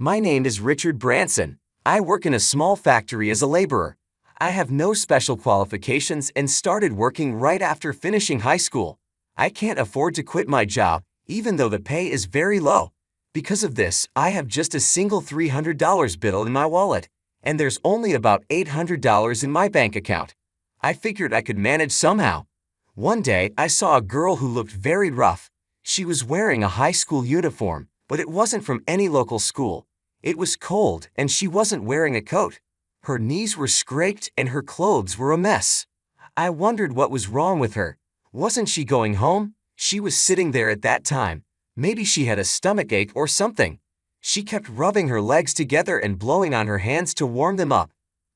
My name is Richard Branson. I work in a small factory as a laborer. I have no special qualifications and started working right after finishing high school. I can't afford to quit my job, even though the pay is very low. Because of this, I have just a single $300 bill in my wallet, and there's only about $800 in my bank account. I figured I could manage somehow. One day, I saw a girl who looked very rough. She was wearing a high school uniform, but it wasn't from any local school. It was cold, and she wasn't wearing a coat. Her knees were scraped and her clothes were a mess. I wondered what was wrong with her. Wasn't she going home? She was sitting there at that time. Maybe she had a stomachache or something. She kept rubbing her legs together and blowing on her hands to warm them up.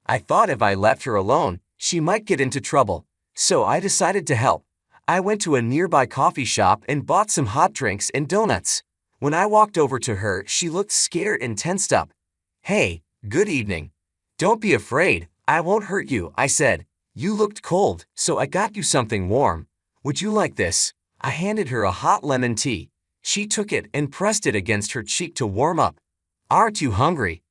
I thought if I left her alone, she might get into trouble. So I decided to help. I went to a nearby coffee shop and bought some hot drinks and donuts. When I walked over to her, she looked scared and tensed up. "Hey, good evening. Don't be afraid, I won't hurt you," I said. "You looked cold, so I got you something warm. Would you like this?" I handed her a hot lemon tea. She took it and pressed it against her cheek to warm up. "Aren't you hungry?"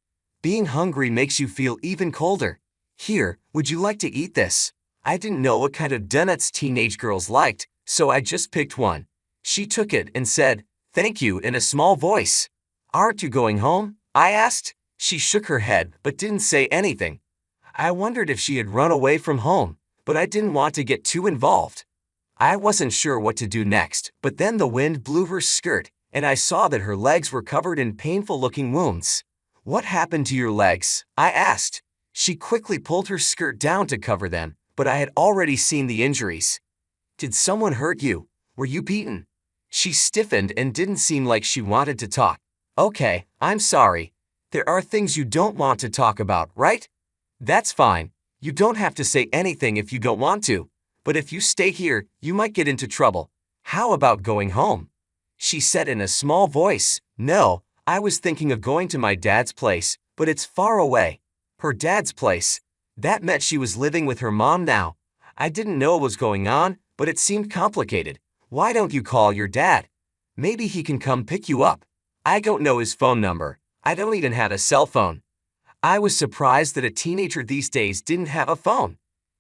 Being hungry makes you feel even colder. "Here, would you like to eat this?" I didn't know what kind of donuts teenage girls liked, so I just picked one. She took it and said, "Thank you," in a small voice. "Aren't you going home?" I asked. She shook her head but didn't say anything. I wondered if she had run away from home, but I didn't want to get too involved. I wasn't sure what to do next, but then the wind blew her skirt, and I saw that her legs were covered in painful-looking wounds. "What happened to your legs?" I asked. She quickly pulled her skirt down to cover them, but I had already seen the injuries. "Did someone hurt you? Were you beaten?" She stiffened and didn't seem like she wanted to talk. "Okay, I'm sorry. There are things you don't want to talk about, right?" "That's fine. You don't have to say anything if you don't want to. But if you stay here, you might get into trouble. How about going home?" She said in a small voice. "No, I was thinking of going to my dad's place, but it's far away." Her dad's place. That meant she was living with her mom now. I didn't know what was going on, but it seemed complicated. "Why don't you call your dad? Maybe he can come pick you up." I don't know his phone number. I don't even have a cell phone. I was surprised that a teenager these days didn't have a phone.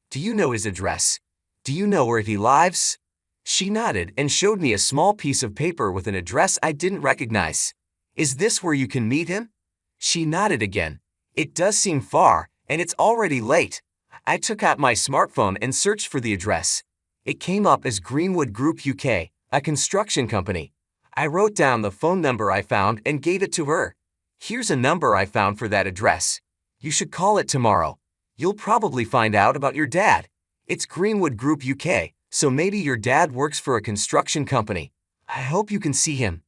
"Do you know his address? Do you know where he lives?" She nodded and showed me a small piece of paper with an address I didn't recognize. "Is this where you can meet him?" She nodded again. "It does seem far, and it's already late." I took out my smartphone and searched for the address. It came up as Greenwood Group UK, a construction company. I wrote down the phone number I found and gave it to her. "Here's a number I found for that address. You should call it tomorrow. You'll probably find out about your dad. It's Greenwood Group UK, so maybe your dad works for a construction company. I hope you can see him."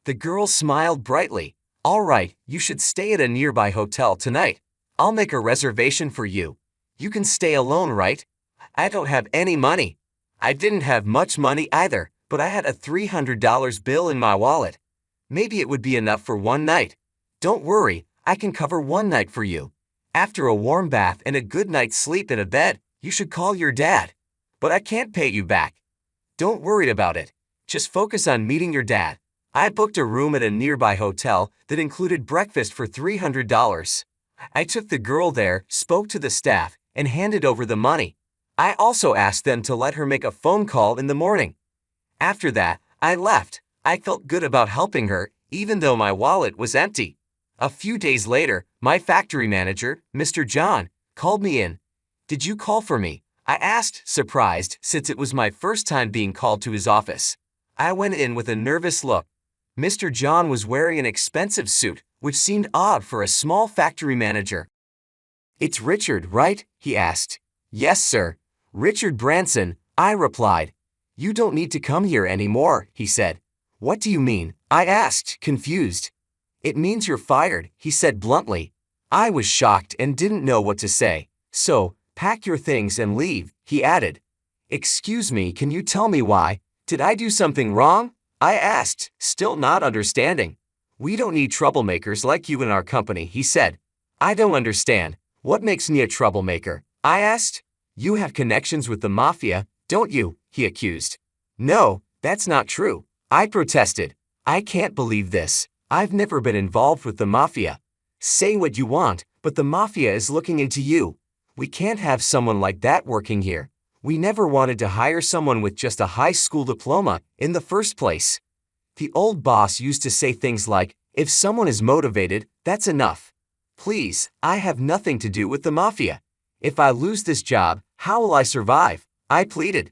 The girl smiled brightly. "All right, you should stay at a nearby hotel tonight. I'll make a reservation for you. You can stay alone, right?" "I don't have any money." I didn't have much money either, but I had a $300 bill in my wallet. "Maybe it would be enough for one night." "Don't worry, I can cover one night for you. After a warm bath and a good night's sleep in a bed, you should call your dad. But I can't pay you back." "Don't worry about it. Just focus on meeting your dad." I booked a room at a nearby hotel that included breakfast for $300. I took the girl there, spoke to the staff, and handed over the money. I also asked them to let her make a phone call in the morning. After that, I left. I felt good about helping her, even though my wallet was empty. A few days later, my factory manager, Mr. John, called me in. "Did you call for me?" I asked, surprised, since it was my first time being called to his office. I went in with a nervous look. Mr. John was wearing an expensive suit, which seemed odd for a small factory manager. "It's Richard, right?" he asked. "Yes, sir. Richard Branson," I replied. "You don't need to come here anymore," he said. "What do you mean?" I asked, confused. "It means you're fired," he said bluntly. I was shocked and didn't know what to say. "So, pack your things and leave," he added. "Excuse me, can you tell me why? Did I do something wrong?" I asked, still not understanding. "We don't need troublemakers like you in our company," he said. "I don't understand. What makes me a troublemaker?" I asked. "You have connections with the mafia, don't you?" he accused. "No, that's not true," I protested. "I can't believe this. I've never been involved with the mafia. Say what you want, but the mafia is looking into you. We can't have someone like that working here. We never wanted to hire someone with just a high school diploma in the first place. The old boss used to say things like, if someone is motivated, that's enough. Please, I have nothing to do with the mafia. If I lose this job, how will I survive? I pleaded.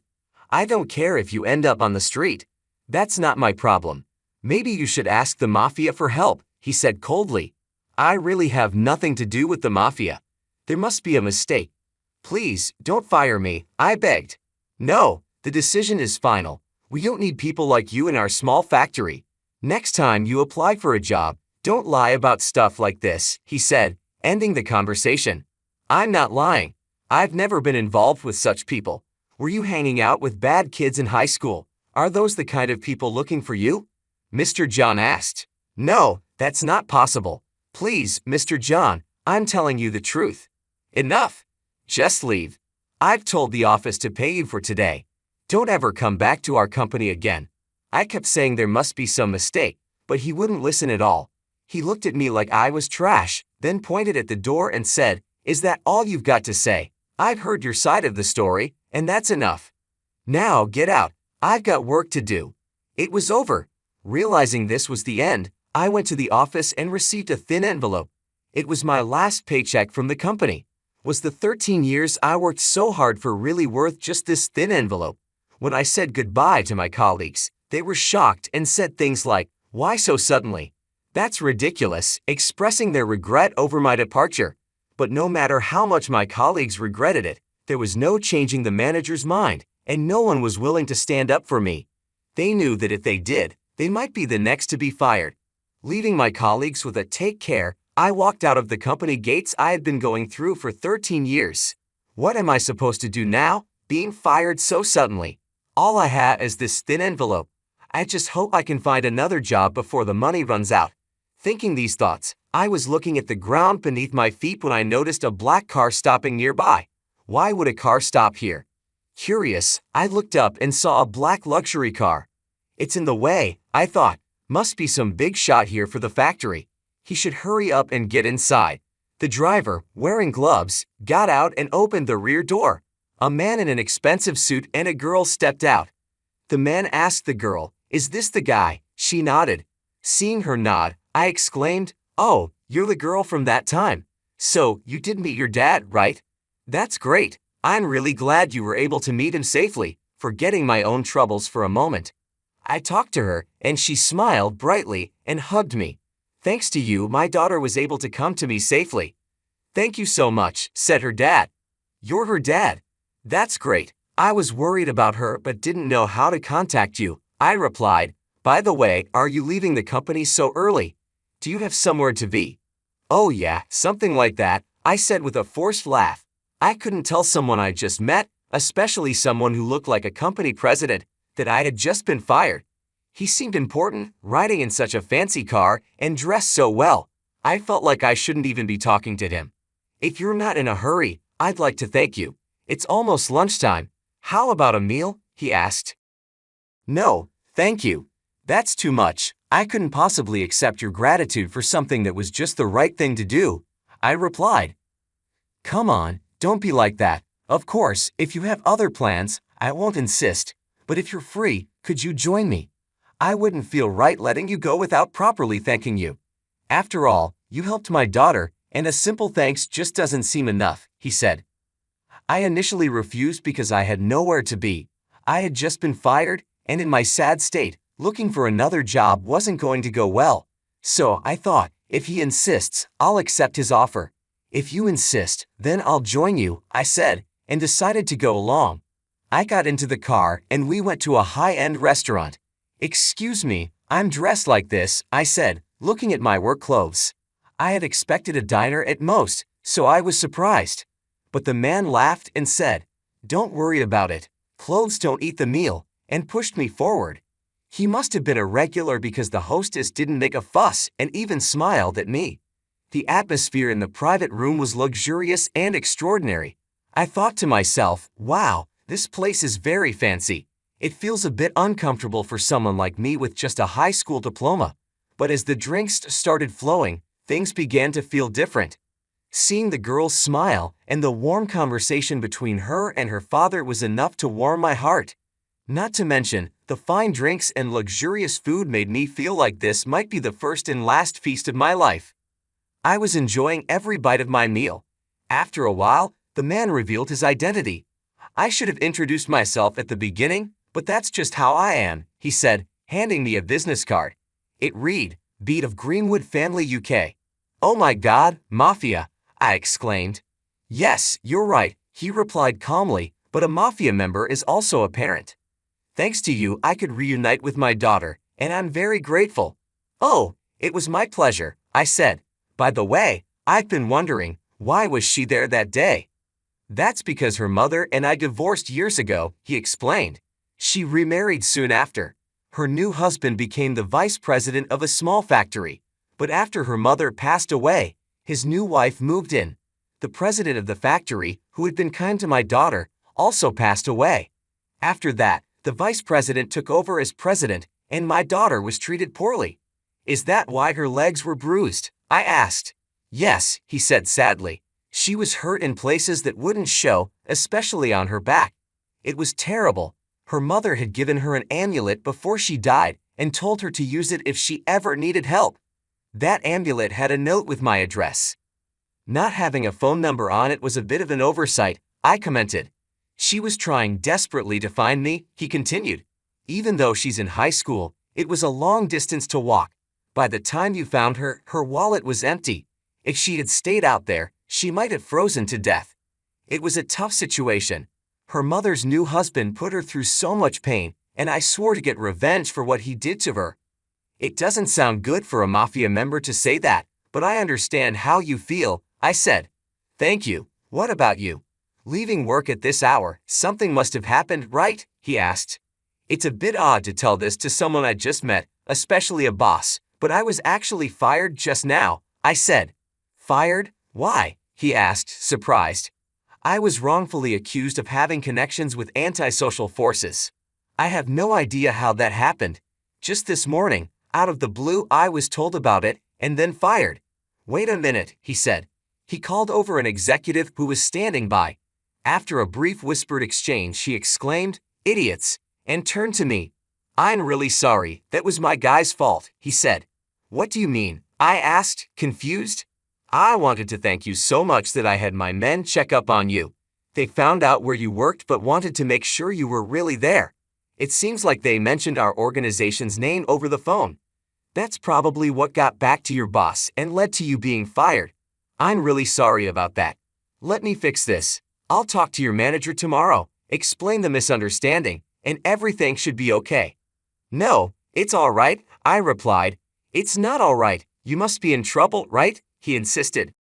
I don't care if you end up on the street. That's not my problem. Maybe you should ask the mafia for help, he said coldly. I really have nothing to do with the mafia. There must be a mistake. Please, don't fire me, I begged. No, the decision is final. We don't need people like you in our small factory. Next time you apply for a job, don't lie about stuff like this, he said, ending the conversation. I'm not lying. I've never been involved with such people. Were you hanging out with bad kids in high school? Are those the kind of people looking for you? Mr. John asked. No, that's not possible. Please, Mr. John, I'm telling you the truth. Enough. Just leave. I've told the office to pay you for today. Don't ever come back to our company again. I kept saying there must be some mistake, but he wouldn't listen at all. He looked at me like I was trash, then pointed at the door and said, Is that all you've got to say? I've heard your side of the story, and that's enough. Now get out. I've got work to do. It was over. Realizing this was the end, I went to the office and received a thin envelope. It was my last paycheck from the company. Was the 13 years I worked so hard for really worth just this thin envelope? When I said goodbye to my colleagues, they were shocked and said things like, Why so suddenly? That's ridiculous, expressing their regret over my departure. But no matter how much my colleagues regretted it, there was no changing the manager's mind, and no one was willing to stand up for me. They knew that if they did, they might be the next to be fired. Leaving my colleagues with a take care, I walked out of the company gates I had been going through for 13 years. What am I supposed to do now, being fired so suddenly? All I have is this thin envelope. I just hope I can find another job before the money runs out. Thinking these thoughts, I was looking at the ground beneath my feet when I noticed a black car stopping nearby. Why would a car stop here? Curious, I looked up and saw a black luxury car. It's in the way, I thought. Must be some big shot here for the factory. He should hurry up and get inside. The driver, wearing gloves, got out and opened the rear door. A man in an expensive suit and a girl stepped out. The man asked the girl, Is this the guy? She nodded. Seeing her nod, I exclaimed, Oh, you're the girl from that time. So, you did meet your dad, right? That's great. I'm really glad you were able to meet him safely, forgetting my own troubles for a moment. I talked to her, and she smiled brightly and hugged me. Thanks to you, my daughter was able to come to me safely. Thank you so much, said her dad. You're her dad. That's great. I was worried about her but didn't know how to contact you. I replied, By the way, are you leaving the company so early? Do you have somewhere to be? Oh yeah, something like that, I said with a forced laugh. I couldn't tell someone I just met, especially someone who looked like a company president, that I had just been fired. He seemed important, riding in such a fancy car and dressed so well. I felt like I shouldn't even be talking to him. If you're not in a hurry, I'd like to thank you. It's almost lunchtime. How about a meal? He asked. No, thank you. That's too much. I couldn't possibly accept your gratitude for something that was just the right thing to do, I replied. Come on, don't be like that. Of course, if you have other plans, I won't insist. But if you're free, could you join me? I wouldn't feel right letting you go without properly thanking you. After all, you helped my daughter, and a simple thanks just doesn't seem enough, he said. I initially refused because I had nowhere to be. I had just been fired, and in my sad state, looking for another job wasn't going to go well. So I thought, if he insists, I'll accept his offer. If you insist, then I'll join you, I said, and decided to go along. I got into the car and we went to a high-end restaurant. Excuse me, I'm dressed like this, I said, looking at my work clothes. I had expected a diner at most, so I was surprised. But the man laughed and said, Don't worry about it. Clothes don't eat the meal, and pushed me forward. He must have been a regular because the hostess didn't make a fuss and even smiled at me. The atmosphere in the private room was luxurious and extraordinary. I thought to myself, wow, this place is very fancy. It feels a bit uncomfortable for someone like me with just a high school diploma. But as the drinks started flowing, things began to feel different. Seeing the girl's smile and the warm conversation between her and her father was enough to warm my heart. Not to mention, the fine drinks and luxurious food made me feel like this might be the first and last feast of my life. I was enjoying every bite of my meal. After a while, the man revealed his identity. I should have introduced myself at the beginning, but that's just how I am, he said, handing me a business card. It read, Beat of Greenwood Family UK. Oh my God, Mafia, I exclaimed. Yes, you're right, he replied calmly, but a Mafia member is also a parent. Thanks to you, I could reunite with my daughter, and I'm very grateful. Oh, it was my pleasure, I said. By the way, I've been wondering, why was she there that day? That's because her mother and I divorced years ago, he explained. She remarried soon after. Her new husband became the vice president of a small factory, but after her mother passed away, his new wife moved in. The president of the factory, who had been kind to my daughter, also passed away. After that, the vice president took over as president, and my daughter was treated poorly. Is that why her legs were bruised? I asked. Yes, he said sadly. She was hurt in places that wouldn't show, especially on her back. It was terrible. Her mother had given her an amulet before she died and told her to use it if she ever needed help. That amulet had a note with my address. Not having a phone number on it was a bit of an oversight, I commented. She was trying desperately to find me, he continued. Even though she's in high school, it was a long distance to walk. By the time you found her, her wallet was empty. If she had stayed out there, she might have frozen to death. It was a tough situation. Her mother's new husband put her through so much pain, and I swore to get revenge for what he did to her. It doesn't sound good for a Mafia member to say that, but I understand how you feel, I said. Thank you. What about you? Leaving work at this hour, something must have happened, right? He asked. It's a bit odd to tell this to someone I just met, especially a boss, but I was actually fired just now, I said. Fired? Why? He asked, surprised. I was wrongfully accused of having connections with antisocial forces. I have no idea how that happened. Just this morning, out of the blue, I was told about it and then fired. Wait a minute, he said. He called over an executive who was standing by. After a brief whispered exchange, she exclaimed, Idiots, and turned to me. I'm really sorry, that was my guy's fault, he said. What do you mean? I asked, confused. I wanted to thank you so much that I had my men check up on you. They found out where you worked but wanted to make sure you were really there. It seems like they mentioned our organization's name over the phone. That's probably what got back to your boss and led to you being fired. I'm really sorry about that. Let me fix this. I'll talk to your manager tomorrow, explain the misunderstanding, and everything should be okay. No, it's all right, I replied. It's not all right. You must be in trouble, right? He insisted.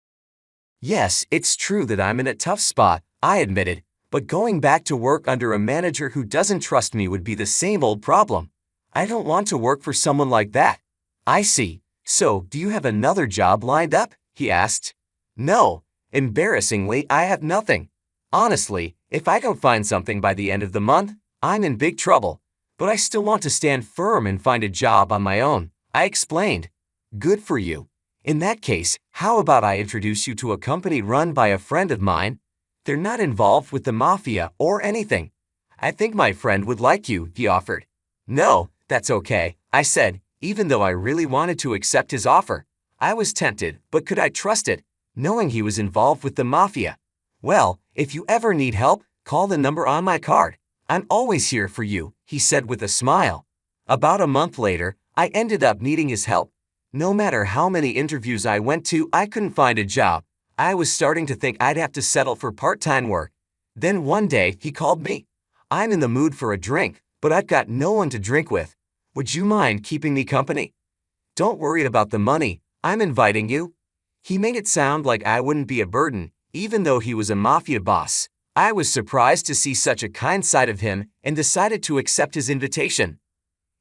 Yes, it's true that I'm in a tough spot, I admitted, but going back to work under a manager who doesn't trust me would be the same old problem. I don't want to work for someone like that. I see. So, do you have another job lined up? He asked. No. Embarrassingly, I have nothing. Honestly, if I don't find something by the end of the month, I'm in big trouble. But I still want to stand firm and find a job on my own, I explained. Good for you. In that case, how about I introduce you to a company run by a friend of mine? They're not involved with the mafia or anything. I think my friend would like you, he offered. No, that's okay, I said, even though I really wanted to accept his offer. I was tempted, but could I trust it, knowing he was involved with the mafia? Well, if you ever need help, call the number on my card. I'm always here for you, he said with a smile. About a month later, I ended up needing his help. No matter how many interviews I went to, I couldn't find a job. I was starting to think I'd have to settle for part-time work. Then one day, he called me. I'm in the mood for a drink, but I've got no one to drink with. Would you mind keeping me company? Don't worry about the money, I'm inviting you. He made it sound like I wouldn't be a burden, even though he was a mafia boss. I was surprised to see such a kind side of him and decided to accept his invitation.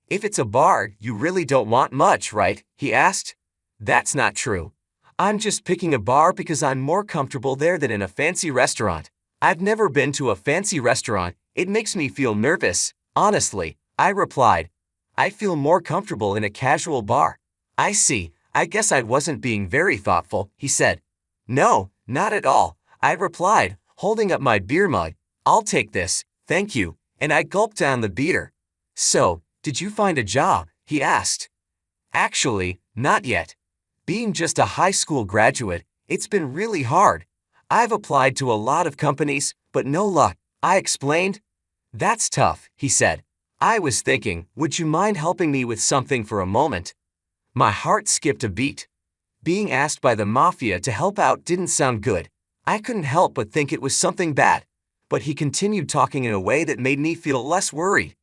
If it's a bar, you really don't want much, right? He asked. That's not true. I'm just picking a bar because I'm more comfortable there than in a fancy restaurant. I've never been to a fancy restaurant. It makes me feel nervous. Honestly, I replied. I feel more comfortable in a casual bar. I see. I guess I wasn't being very thoughtful, he said. No, not at all, I replied, holding up my beer mug. I'll take this, thank you, and I gulped down the beer. So, did you find a job? He asked. Actually, not yet. Being just a high school graduate, it's been really hard. I've applied to a lot of companies, but no luck, I explained. That's tough, he said. I was thinking, would you mind helping me with something for a moment? My heart skipped a beat. Being asked by the mafia to help out didn't sound good. I couldn't help but think it was something bad. But he continued talking in a way that made me feel less worried.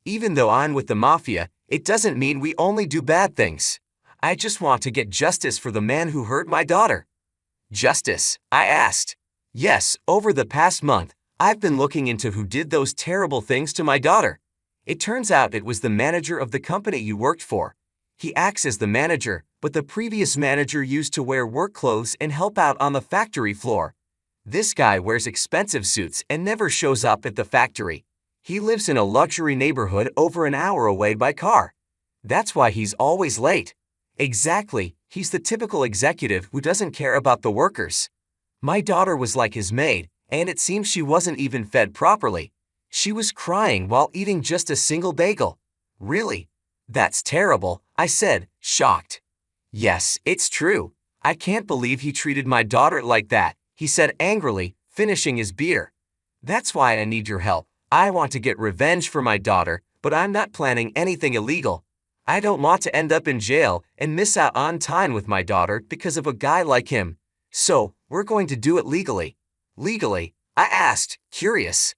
Even though I'm with the mafia, it doesn't mean we only do bad things. I just want to get justice for the man who hurt my daughter. Justice? I asked. Yes, over the past month, I've been looking into who did those terrible things to my daughter. It turns out it was the manager of the company you worked for. He acts as the manager, but the previous manager used to wear work clothes and help out on the factory floor. This guy wears expensive suits and never shows up at the factory. He lives in a luxury neighborhood over an hour away by car. That's why he's always late. Exactly, he's the typical executive who doesn't care about the workers. My daughter was like his maid, and it seems she wasn't even fed properly. She was crying while eating just a single bagel. Really? That's terrible, I said, shocked. Yes, it's true. I can't believe he treated my daughter like that, he said angrily, finishing his beer. That's why I need your help. I want to get revenge for my daughter, but I'm not planning anything illegal. I don't want to end up in jail and miss out on time with my daughter because of a guy like him. So, we're going to do it legally. Legally? I asked, curious.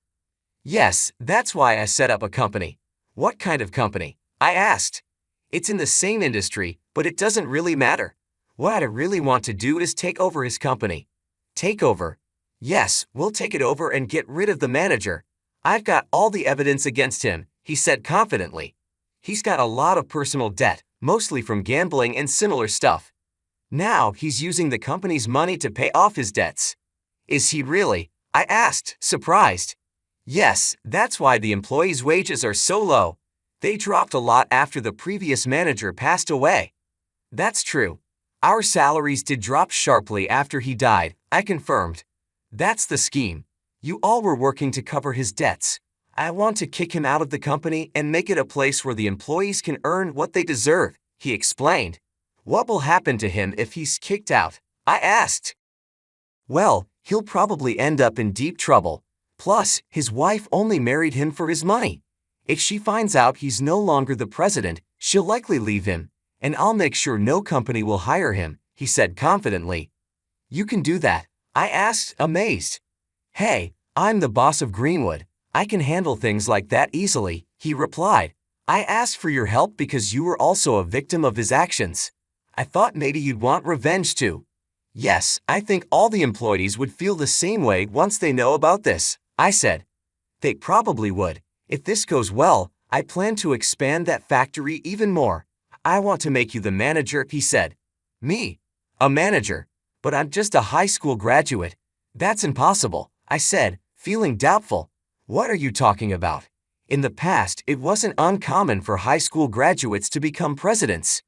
Yes, that's why I set up a company. What kind of company? I asked. It's in the same industry, but it doesn't really matter. What I really want to do is take over his company. Take over? Yes, we'll take it over and get rid of the manager. I've got all the evidence against him, he said confidently. He's got a lot of personal debt, mostly from gambling and similar stuff. Now he's using the company's money to pay off his debts. Is he really? I asked, surprised. Yes, that's why the employees' wages are so low. They dropped a lot after the previous manager passed away. That's true. Our salaries did drop sharply after he died, I confirmed. That's the scheme. You all were working to cover his debts. I want to kick him out of the company and make it a place where the employees can earn what they deserve, he explained. What will happen to him if he's kicked out? I asked. Well, he'll probably end up in deep trouble. Plus, his wife only married him for his money. If she finds out he's no longer the president, she'll likely leave him, and I'll make sure no company will hire him, he said confidently. You can do that? I asked, amazed. Hey, I'm the boss of Greenwood. I can handle things like that easily, he replied. I asked for your help because you were also a victim of his actions. I thought maybe you'd want revenge too. Yes, I think all the employees would feel the same way once they know about this, I said. They probably would. If this goes well, I plan to expand that factory even more. I want to make you the manager, he said. Me? A manager? But I'm just a high school graduate. That's impossible, I said, feeling doubtful. What are you talking about? In the past, it wasn't uncommon for high school graduates to become presidents.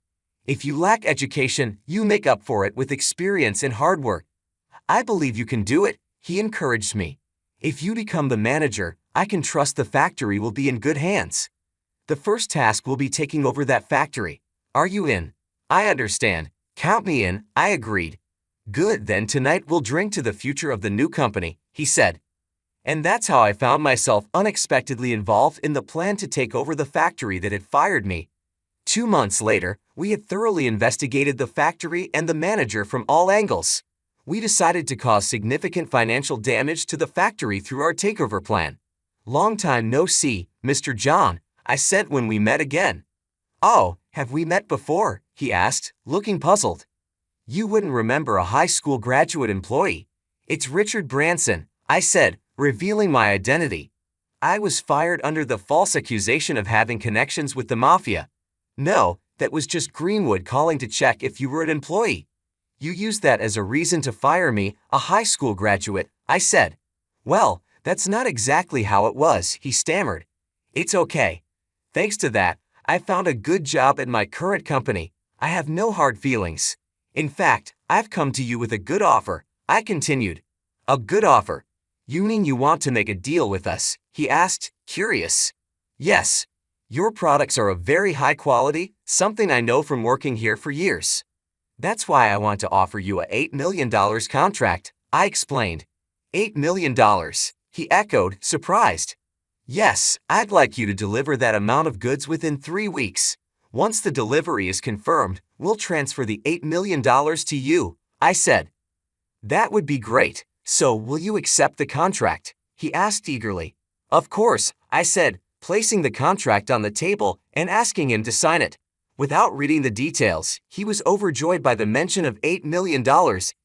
If you lack education, you make up for it with experience and hard work. I believe you can do it, he encouraged me. If you become the manager, I can trust the factory will be in good hands. The first task will be taking over that factory. Are you in? I understand. Count me in, I agreed. Good, then tonight we'll drink to the future of the new company, he said. And that's how I found myself unexpectedly involved in the plan to take over the factory that had fired me. 2 months later, we had thoroughly investigated the factory and the manager from all angles. We decided to cause significant financial damage to the factory through our takeover plan. Long time no see, Mr. John, I said when we met again. Oh, have we met before? He asked, looking puzzled. You wouldn't remember a high school graduate employee. It's Richard Branson, I said, revealing my identity. I was fired under the false accusation of having connections with the mafia. No, that was just Greenwood calling to check if you were an employee. You used that as a reason to fire me, a high school graduate, I said. Well, that's not exactly how it was, he stammered. It's okay. Thanks to that, I found a good job at my current company. I have no hard feelings. In fact, I've come to you with a good offer, I continued. A good offer? You mean you want to make a deal with us? He asked, curious. Yes. Your products are of very high quality, something I know from working here for years. That's why I want to offer you a $8 million contract, I explained. $8 million, he echoed, surprised. Yes, I'd like you to deliver that amount of goods within 3 weeks. Once the delivery is confirmed, we'll transfer the $8 million to you, I said. That would be great. So will you accept the contract? He asked eagerly. Of course, I said, placing the contract on the table and asking him to sign it. Without reading the details, he was overjoyed by the mention of $8 million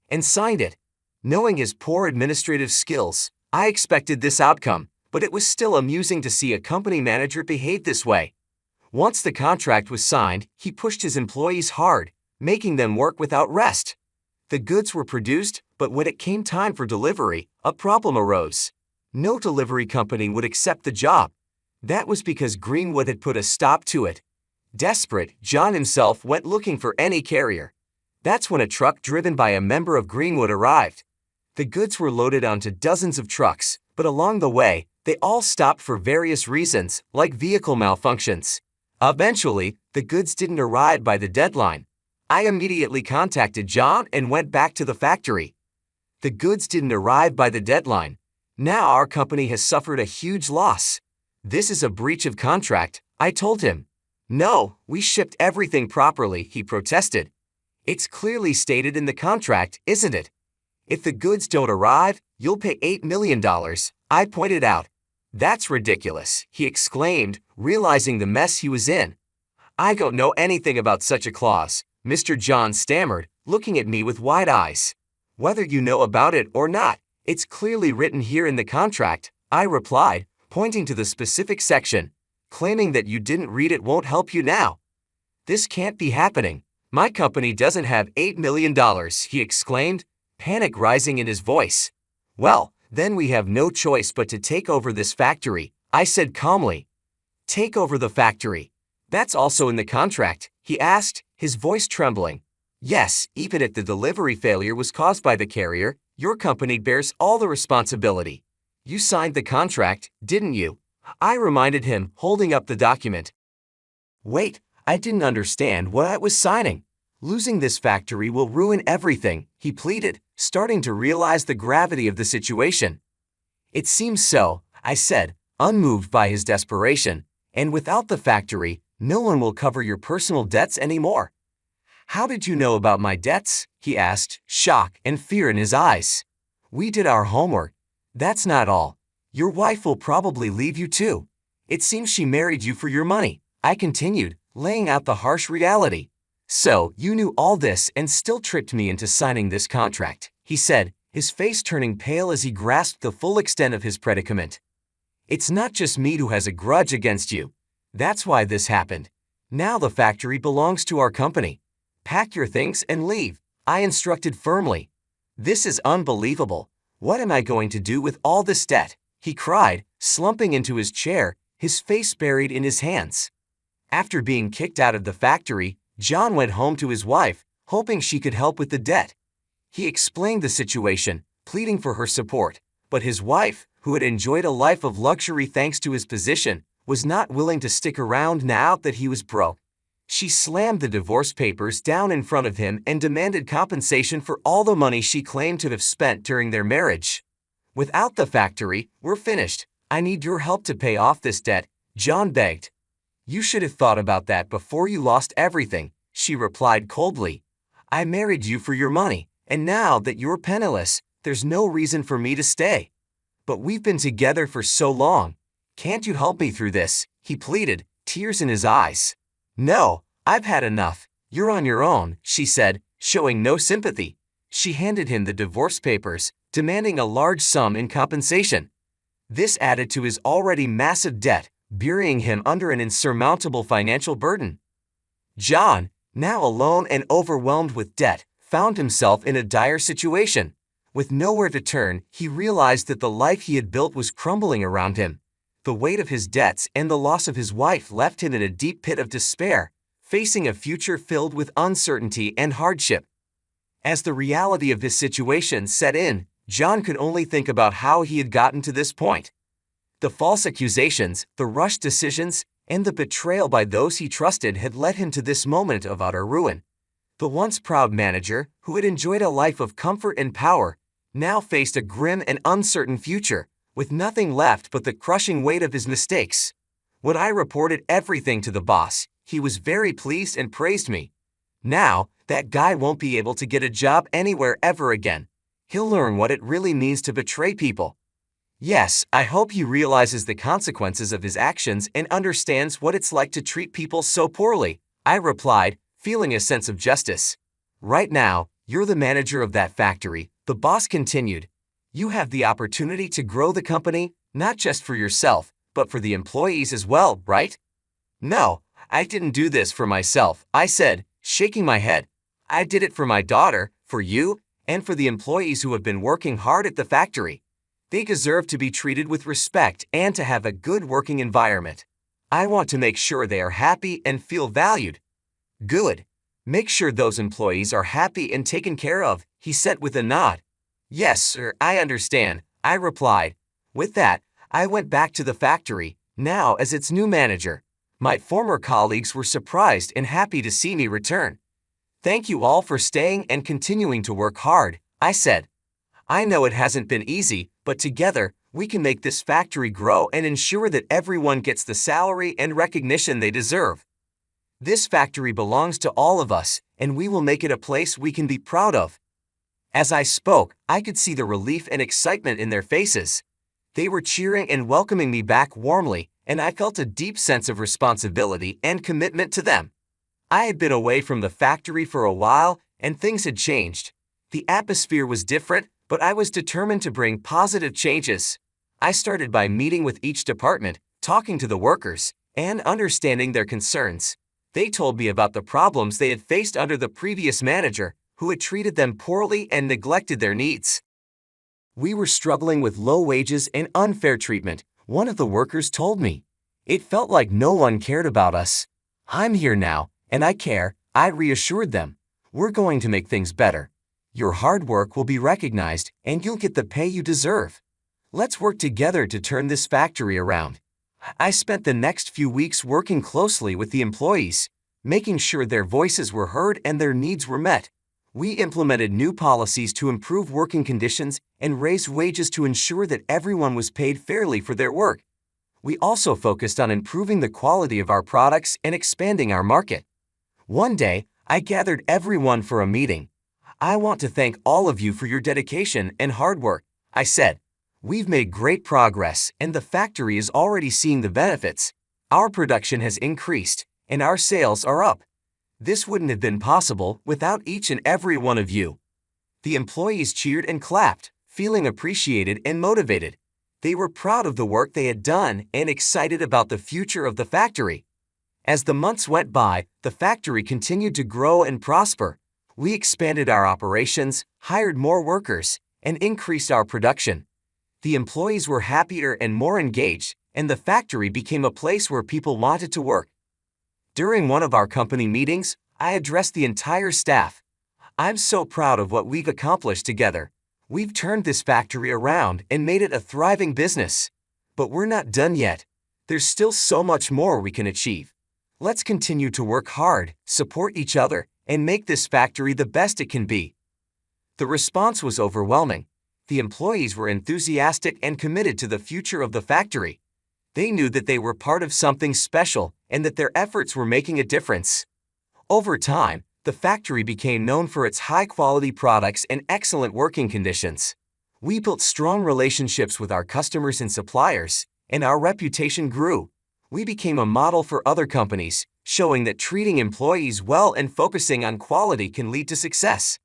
and signed it. Knowing his poor administrative skills, I expected this outcome, but it was still amusing to see a company manager behave this way. Once the contract was signed, he pushed his employees hard, making them work without rest. The goods were produced, but when it came time for delivery, a problem arose. No delivery company would accept the job. That was because Greenwood had put a stop to it. Desperate, John himself went looking for any carrier. That's when a truck driven by a member of Greenwood arrived. The goods were loaded onto dozens of trucks, but along the way, they all stopped for various reasons, like vehicle malfunctions. Eventually, the goods didn't arrive by the deadline. I immediately contacted John and went back to the factory. The goods didn't arrive by the deadline. Now our company has suffered a huge loss. This is a breach of contract, I told him. No, we shipped everything properly, he protested. It's clearly stated in the contract, isn't it? If the goods don't arrive, you'll pay $8 million, I pointed out. That's ridiculous, he exclaimed, realizing the mess he was in. I don't know anything about such a clause, Mr. John stammered, looking at me with wide eyes. Whether you know about it or not, it's clearly written here in the contract, I replied, pointing to the specific section. Claiming that you didn't read it won't help you now. This can't be happening. My company doesn't have $8 million, he exclaimed, panic rising in his voice. Well, then we have no choice but to take over this factory, I said calmly. Take over the factory. That's also in the contract, he asked, his voice trembling. Yes, even if the delivery failure was caused by the carrier, your company bears all the responsibility. You signed the contract, didn't you? I reminded him, holding up the document. Wait, I didn't understand what I was signing. Losing this factory will ruin everything, he pleaded, starting to realize the gravity of the situation. It seems so, I said, unmoved by his desperation, and without the factory, no one will cover your personal debts anymore. How did you know about my debts? He asked, shock and fear in his eyes. We did our homework. That's not all. Your wife will probably leave you too. It seems she married you for your money, I continued, laying out the harsh reality. So, you knew all this and still tricked me into signing this contract, he said, his face turning pale as he grasped the full extent of his predicament. It's not just me who has a grudge against you. That's why this happened. Now the factory belongs to our company. Pack your things and leave, I instructed firmly. This is unbelievable. What am I going to do with all this debt? He cried, slumping into his chair, his face buried in his hands. After being kicked out of the factory, John went home to his wife, hoping she could help with the debt. He explained the situation, pleading for her support, but his wife, who had enjoyed a life of luxury thanks to his position, was not willing to stick around now that he was broke. She slammed the divorce papers down in front of him and demanded compensation for all the money she claimed to have spent during their marriage. Without the factory, we're finished. I need your help to pay off this debt, John begged. You should have thought about that before you lost everything, she replied coldly. I married you for your money, and now that you're penniless, there's no reason for me to stay. But we've been together for so long. Can't you help me through this? He pleaded, tears in his eyes. No, I've had enough. You're on your own, she said, showing no sympathy. She handed him the divorce papers, demanding a large sum in compensation. This added to his already massive debt, burying him under an insurmountable financial burden. John, now alone and overwhelmed with debt, found himself in a dire situation. With nowhere to turn, he realized that the life he had built was crumbling around him. The weight of his debts and the loss of his wife left him in a deep pit of despair, facing a future filled with uncertainty and hardship. As the reality of this situation set in, John could only think about how he had gotten to this point. The false accusations, the rushed decisions, and the betrayal by those he trusted had led him to this moment of utter ruin. The once proud manager, who had enjoyed a life of comfort and power, now faced a grim and uncertain future, with nothing left but the crushing weight of his mistakes. When I reported everything to the boss, he was very pleased and praised me. Now, that guy won't be able to get a job anywhere ever again. He'll learn what it really means to betray people. Yes, I hope he realizes the consequences of his actions and understands what it's like to treat people so poorly, I replied, feeling a sense of justice. Right now, you're the manager of that factory, the boss continued. You have the opportunity to grow the company, not just for yourself, but for the employees as well, right? No, I didn't do this for myself, I said, shaking my head. I did it for my daughter, for you, and for the employees who have been working hard at the factory. They deserve to be treated with respect and to have a good working environment. I want to make sure they are happy and feel valued. Good. Make sure those employees are happy and taken care of, he said with a nod. Yes, sir, I understand, I replied. With that, I went back to the factory, now as its new manager. My former colleagues were surprised and happy to see me return. Thank you all for staying and continuing to work hard, I said. I know it hasn't been easy, but together, we can make this factory grow and ensure that everyone gets the salary and recognition they deserve. This factory belongs to all of us, and we will make it a place we can be proud of. As I spoke, I could see the relief and excitement in their faces. They were cheering and welcoming me back warmly, and I felt a deep sense of responsibility and commitment to them. I had been away from the factory for a while, and things had changed. The atmosphere was different, but I was determined to bring positive changes. I started by meeting with each department, talking to the workers, and understanding their concerns. They told me about the problems they had faced under the previous manager, who had treated them poorly and neglected their needs. We were struggling with low wages and unfair treatment, one of the workers told me. It felt like no one cared about us. I'm here now, and I care, I reassured them. We're going to make things better. Your hard work will be recognized, and you'll get the pay you deserve. Let's work together to turn this factory around. I spent the next few weeks working closely with the employees, making sure their voices were heard and their needs were met. We implemented new policies to improve working conditions and raised wages to ensure that everyone was paid fairly for their work. We also focused on improving the quality of our products and expanding our market. One day, I gathered everyone for a meeting. I want to thank all of you for your dedication and hard work, I said. We've made great progress and the factory is already seeing the benefits. Our production has increased and our sales are up. This wouldn't have been possible without each and every one of you. The employees cheered and clapped, feeling appreciated and motivated. They were proud of the work they had done and excited about the future of the factory. As the months went by, the factory continued to grow and prosper. We expanded our operations, hired more workers, and increased our production. The employees were happier and more engaged, and the factory became a place where people wanted to work. During one of our company meetings, I addressed the entire staff. I'm so proud of what we've accomplished together. We've turned this factory around and made it a thriving business. But we're not done yet. There's still so much more we can achieve. Let's continue to work hard, support each other, and make this factory the best it can be. The response was overwhelming. The employees were enthusiastic and committed to the future of the factory. They knew that they were part of something special and that their efforts were making a difference. Over time, the factory became known for its high-quality products and excellent working conditions. We built strong relationships with our customers and suppliers, and our reputation grew. We became a model for other companies, showing that treating employees well and focusing on quality can lead to success.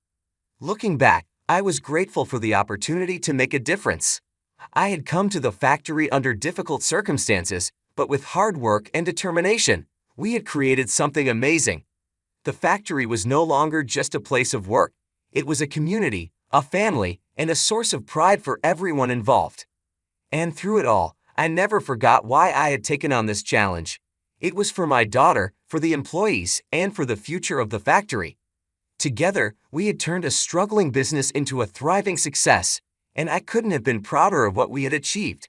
Looking back, I was grateful for the opportunity to make a difference. I had come to the factory under difficult circumstances, but with hard work and determination, we had created something amazing. The factory was no longer just a place of work. It was a community, a family, and a source of pride for everyone involved. And through it all, I never forgot why I had taken on this challenge. It was for my daughter, for the employees, and for the future of the factory. Together, we had turned a struggling business into a thriving success, and I couldn't have been prouder of what we had achieved.